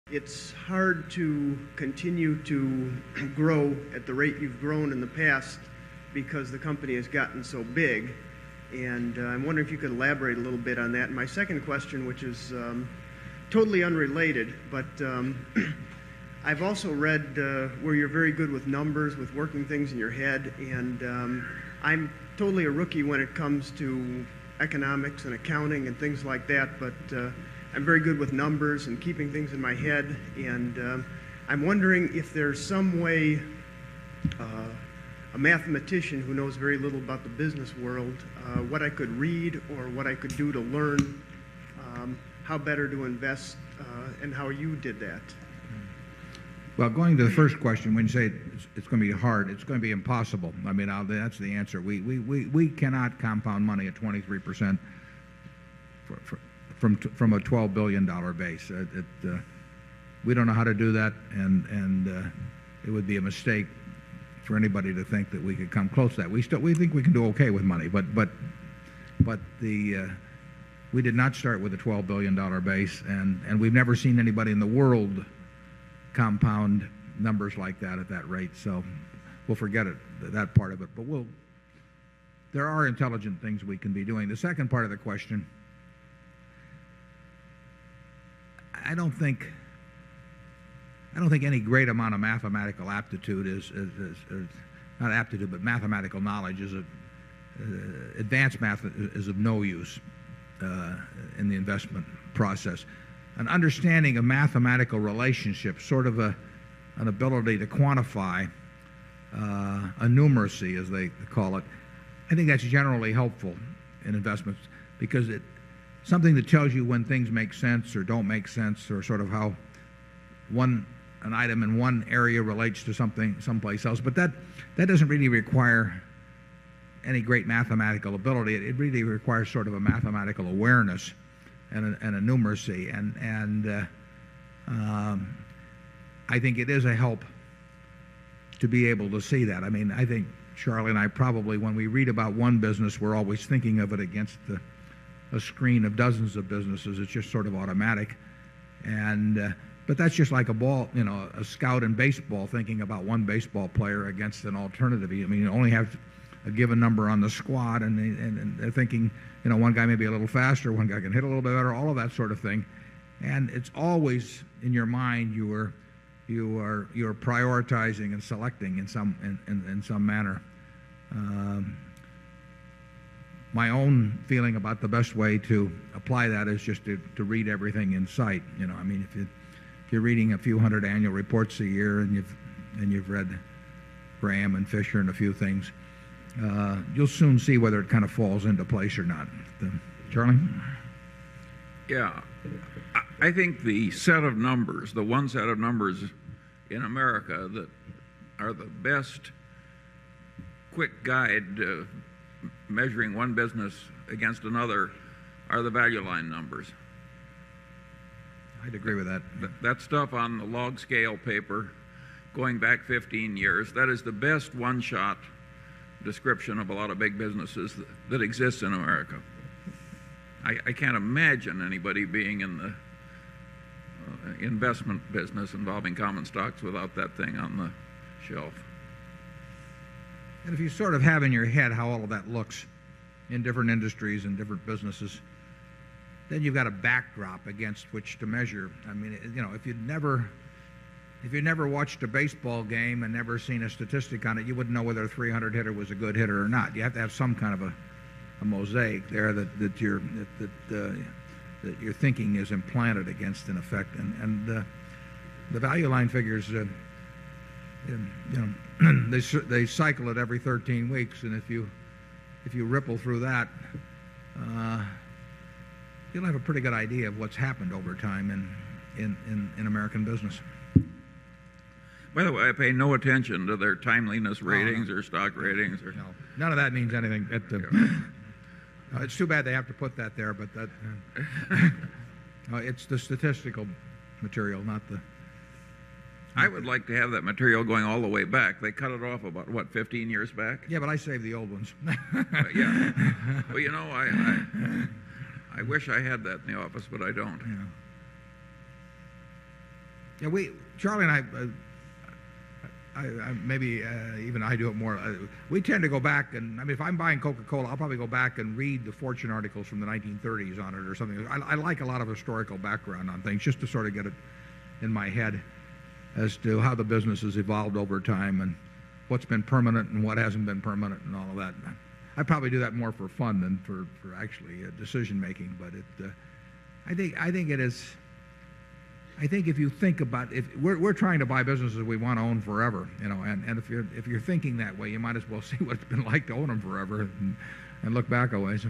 It's hard to continue to grow at the rate you've grown in the past because the company has gotten so big. And I'm wondering if you could elaborate a little bit on that. And my second question, which is totally unrelated, but I've also read where you're very good with numbers, with working things in your head. And I'm totally a rookie when it comes to economics and accounting and things like that, but I'm very good with numbers and keeping things in my head, and I'm wondering if there's some way a mathematician who knows very little about the business world, what I could read or what I could do to learn how better to invest and how you did that. Well, going to the first question, when you say it's going to be hard, it's going to be impossible. I mean, that's the answer. We cannot compound money at 23% from a $12 billion base. We don't know how to do that, and it would be a mistake for anybody to think that we could come close to that. We think we can do okay with money, but we did not start with a $12 billion base, and we've never seen anybody in the world compound numbers like that at that rate. So we'll forget that part of it. But there are intelligent things we can be doing. The second part of the question, I don't think any great amount of mathematical aptitude is not aptitude, but mathematical knowledge is advanced math is of no use in the investment process. An understanding of mathematical relationships, sort of an ability to quantify a numeracy, as they call it, I think that's generally helpful in investments because it's something that tells you when things make sense or don't make sense, or sort of how an item in one area relates to something someplace else. But that doesn't really require any great mathematical ability. It really requires sort of a mathematical awareness and a numeracy. And I think it is a help to be able to see that. I mean, I think Charlie and I probably, when we read about one business, we're always thinking of it against a screen of dozens of businesses. It's just sort of automatic. But that's just like a scout in baseball thinking about one baseball player against an alternative. I mean, you only have a given number on the squad, and they're thinking, one guy may be a little faster, one guy can hit a little bit better, all of that sort of thing. And it's always in your mind you're prioritizing and selecting in some manner. My own feeling about the best way to apply that is just to read everything in sight. I mean, if you're reading a few hundred annual reports a year and you've read Graham and Fisher and a few things, you'll soon see whether it kind of falls into place or not. Charlie? Yeah. I think the set of numbers, the one set of numbers in America that are the best quick guide to measuring one business against another are the value line numbers. I'd agree with that. That stuff on the log scale paper going back 15 years, that is the best one-shot description of a lot of big businesses that exists in America. I can't imagine anybody being in the investment business involving common stocks without that thing on the shelf. And if you sort of have in your head how all of that looks in different industries and different businesses, then you've got a backdrop against which to measure. I mean, if you'd never watched a baseball game and never seen a statistic on it, you wouldn't know whether a 300 hitter was a good hitter or not. You have to have some kind of a mosaic there that your thinking is implanted against, in effect. And the value line figures, they cycle it every 13 weeks, and if you ripple through that, you'll have a pretty good idea of what's happened over time in American business. By the way, I pay no attention to their timeliness ratings or stock ratings. No, none of that means anything. It's too bad they have to put that there, but it's the statistical material, not the... I would like to have that material going all the way back. They cut it off about, 15 years back? Yeah, but I saved the old ones. Yeah. Well, I wish I had that in the office, but I don't. Yeah, Charlie and maybe even I do it more. We tend to go back and, I mean, if I'm buying Coca-Cola, I'll probably go back and read the fortune articles from the 1930s on it or something. I like a lot of historical background on things just to sort of get it in my head as to how the business has evolved over time and what's been permanent and what hasn't been permanent and all of that. I probably do that more for fun than for actually decision making. But I think it is. I think if you think about if we're trying to buy businesses we want to own forever, and if you're thinking that way, you might as well see what it's been like to own them forever and look back a ways.